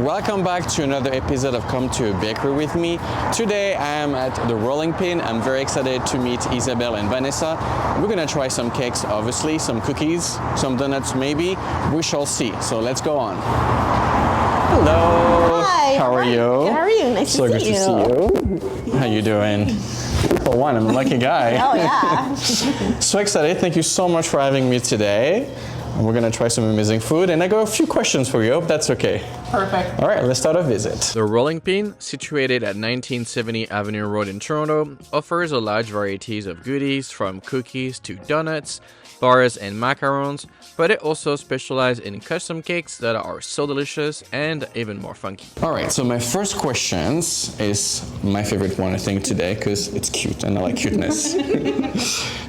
Welcome back to another episode of Come to a Bakery with me. Today I am at the Rolling Pin. I'm very excited to meet Isabel and Vanessa. We're gonna try some cakes, obviously, some cookies, some donuts maybe. We shall see. So let's go on. Hello. Hi. How are you? How are you? Nice So to good see to see you. How you doing? For one, I'm a lucky guy. Oh yeah. So excited. Thank you so much for having me today. And we're gonna try some amazing food, and I got a few questions for you. Hope that's okay. Perfect. All right, let's start our visit. The Rolling Pin, situated at 1970 Avenue Road in Toronto, offers a large variety of goodies from cookies to donuts, bars and macarons, but it also specializes in custom cakes that are so delicious and even more funky. All right, so my first question is my favorite one, I think, today, because it's cute and I like cuteness.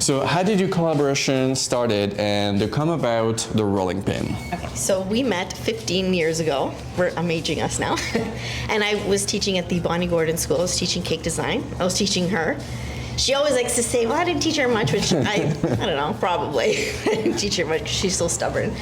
So how did your collaboration started and they come about the Rolling Pin? Okay, so we met 15 years ago. I'm aging us now. And I was teaching at the Bonnie Gordon School. I was teaching cake design. I was teaching her. She always likes to say, well, I didn't teach her much, which I don't know, probably. I didn't teach her much because she's so stubborn.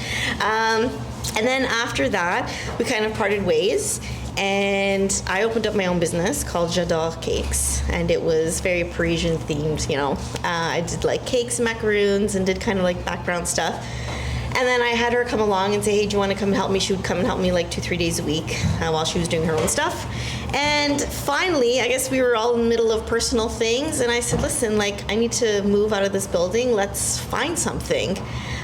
And then after that, we kind of parted ways. And I opened up my own business called J'adore Cakes, and it was very Parisian themed, you know. I did like cakes, macaroons, and did kind of like background stuff. And then I had her come along and say, hey, do you want to come and help me? She would come and help me like 2-3 days a week while she was doing her own stuff. And finally, I guess we were all in the middle of personal things, and I said, listen, like, I need to move out of this building. Let's find something.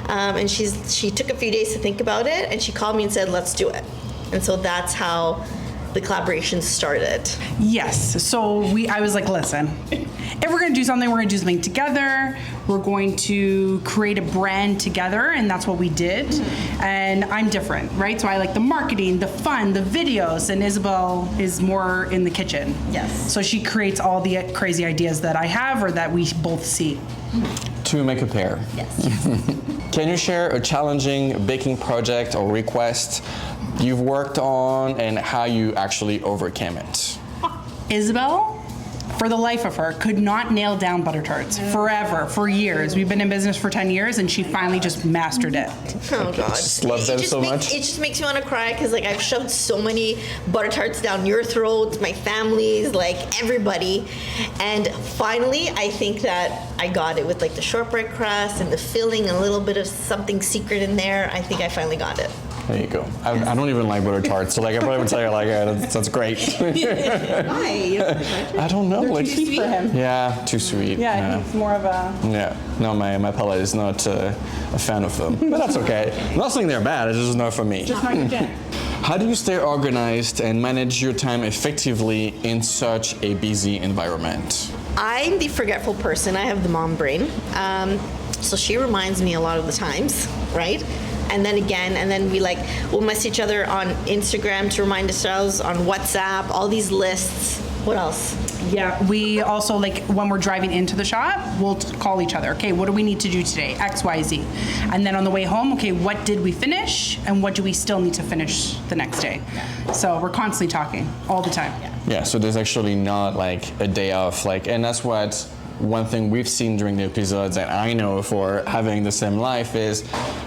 And she took a few days to think about it, and she called me and said, let's do it. And so that's how the collaboration started. Yes. So I was like, listen, if we're going to do something, we're going to do something together. We're going to create a brand together, and that's what we did. Mm-hmm. And I'm different, right? So I like the marketing, the fun, the videos, and Isabel is more in the kitchen. Yes. So she creates all the crazy ideas that I have or that we both see. To make a pair. Yes. Can you share a challenging baking project or request you've worked on and how you actually overcame it? Isabel, for the life of her, could not nail down butter tarts forever, for years. We've been in business for 10 years, and she finally just mastered it. Oh God! Just love them so much. It just makes me want to cry because like I've shoved so many butter tarts down your throats, my family's, like everybody, and finally I think that I got it with like the shortbread crust and the filling and a little bit of something secret in there. I think I finally got it. There you go. I don't even like butter tarts, so like I probably would tell you like, yeah, that's great. Why? I don't know. They're Like, too sweet for him. Yeah, too sweet. Yeah, he's more of a... Yeah, no, my palate is not a fan of them, but that's okay. I'm not saying they're bad, it's just not for me. Just not your jam. How do you stay organized and manage your time effectively in such a busy environment? I'm the forgetful person. I have the mom brain, so she reminds me a lot of the times, right? And then again, and then we'll mess each other on Instagram to remind ourselves, on WhatsApp, all these lists. What else? Yeah, we also, like, when we're driving into the shop, we'll call each other. Okay, what do we need to do today? X, Y, Z. And then on the way home, okay, what did we finish? And what do we still need to finish the next day? Yeah. So we're constantly talking all the time. Yeah, so there's actually not like a day off, like, and that's what one thing we've seen during the episodes, and I know for having the same life, is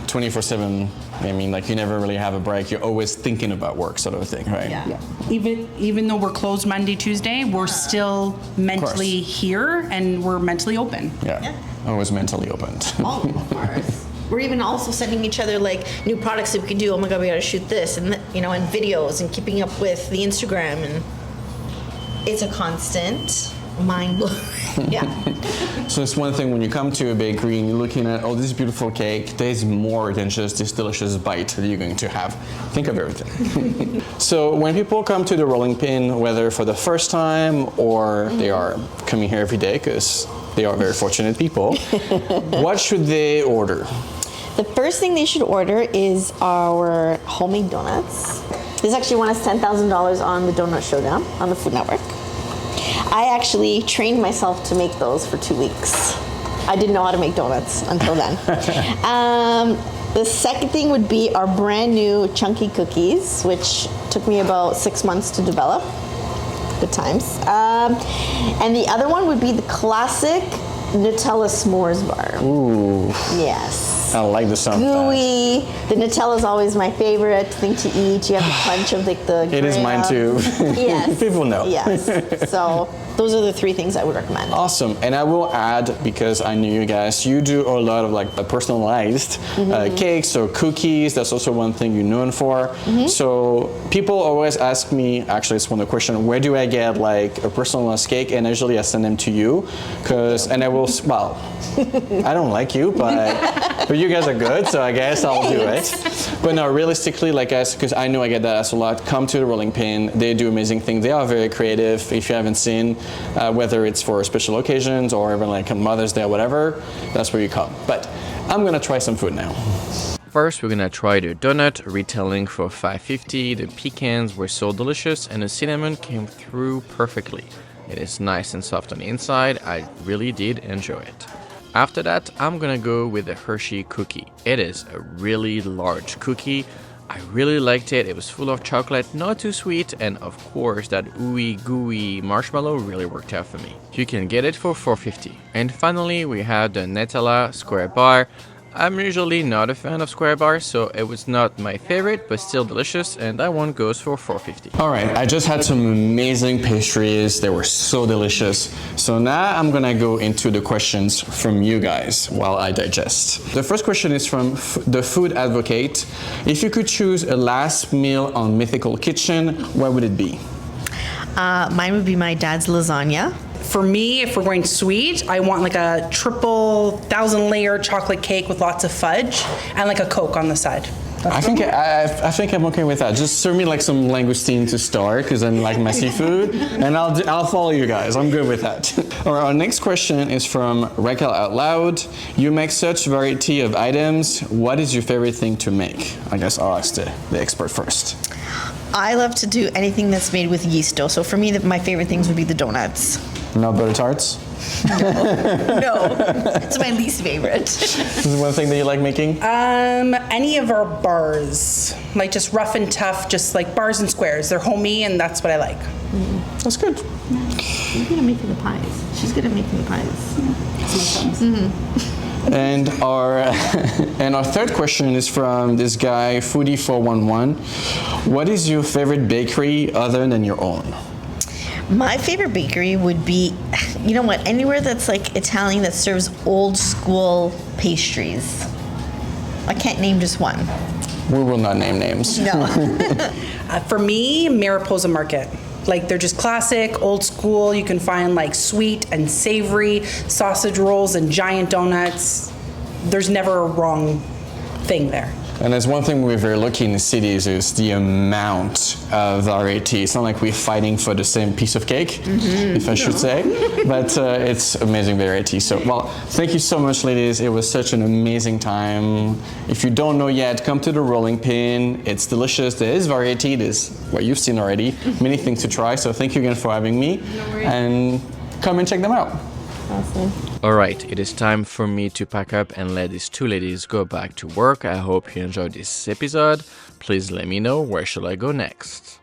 24/7. I mean, like, you never really have a break. You're always thinking about work, sort of a thing, right? Yeah. Even though we're closed Monday, Tuesday, we're still mentally here and we're mentally open. Yeah. Always mentally opened. All of ours. We're even also sending each other like new products that we can do. Oh my God, we gotta shoot this, and and videos, and keeping up with the Instagram, and it's a constant mind blowing. Yeah. So it's one thing when you come to a bakery and you're looking at, oh, this beautiful cake, there's more than just this delicious bite that you're going to have. Think of everything. So when people come to the Rolling Pin, whether for the first time or they are coming here every day because they are very fortunate people, what should they order? The first thing they should order is our homemade donuts. This actually won us $10,000 on the Donut Showdown on the Food Network. I actually trained myself to make those for 2 weeks. I didn't know how to make donuts until then. The second thing would be our brand new chunky cookies, which took me about 6 months to develop. Good times. And the other one would be the classic Nutella s'mores bar. Ooh. Yes. I like the sound of that. gooey. The Nutella is always my favorite thing to eat. You have the crunch of the It is mine too. Yes. People know. Yes. So those are the 3 things I would recommend. Awesome. And I will add, because I knew you guys, you do a lot of like personalized cakes or cookies. That's also one thing you're known for. So people always ask me, actually it's one of the questions, where do I get like a personalized cake? And usually I send them to you, and I will, well, I don't like you, but you guys are good, so I guess I'll do it. But no, realistically, like guys, because I know I get that asked a lot, come to the Rolling Pin. They do amazing things. They are very creative. If you haven't seen, whether it's for special occasions or even like Mother's Day or whatever, that's where you come. But I'm gonna try some food now. First, we're gonna try the donut, retailing for $5.50. The pecans were so delicious and the cinnamon came through perfectly. It is nice and soft on the inside. I really did enjoy it. After that, I'm gonna go with the Hershey cookie. It is a really large cookie. I really liked it. It was full of chocolate, not too sweet, and of course that ooey gooey marshmallow really worked out for me. You can get it for $4.50. And finally, we had the Nutella square bar. I'm usually not a fan of square bars, so it was not my favorite, but still delicious, and that one goes for $4.50. All right, I just had some amazing pastries. They were so delicious. So now I'm gonna go into the questions from you guys while I digest. The first question is from the Food Advocate. If you could choose a last meal on Mythical Kitchen, what would it be? Mine would be my dad's lasagna. For me, if we're going sweet, I want like a triple 1,000-layer chocolate cake with lots of fudge and like a Coke on the side. I think I'm okay with that. Just serve me like some langoustine to start, because I like my seafood, and I'll follow you guys. I'm good with that. All right, our next question is from Raquel Out Loud. You make such variety of items. What is your favorite thing to make? I guess I'll ask the expert first. I love to do anything that's made with yeast dough. So for me, my favorite things would be the donuts. No butter tarts? No, it's my least favorite. This is one thing that you like making? Any of our bars, like just rough and tough, just like bars and squares. They're homey, and that's what I like. That's good. She's good at making the pies. She's good at making the pies. And our third question is from this guy, Foodie411. What is your favorite bakery other than your own? My favorite bakery would be, you know what, anywhere that's like Italian that serves old school pastries. I can't name just one. We will not name names. No. For me, Mariposa Market. Like they're just classic, old school. You can find like sweet and savory sausage rolls and giant donuts. There's never a wrong thing there. And there's one thing we're very lucky in the cities is the amount of variety. It's not like we're fighting for the same piece of cake, if I should say, but it's amazing variety. So, well, thank you so much, ladies. It was such an amazing time. If you don't know yet, come to the Rolling Pin. It's delicious. There is variety. There's what you've seen already. Many things to try. So thank you again for having me. And come and check them out. Awesome. Alright, it is time for me to pack up and let these two ladies go back to work. I hope you enjoyed this episode. Please let me know, where should I go next?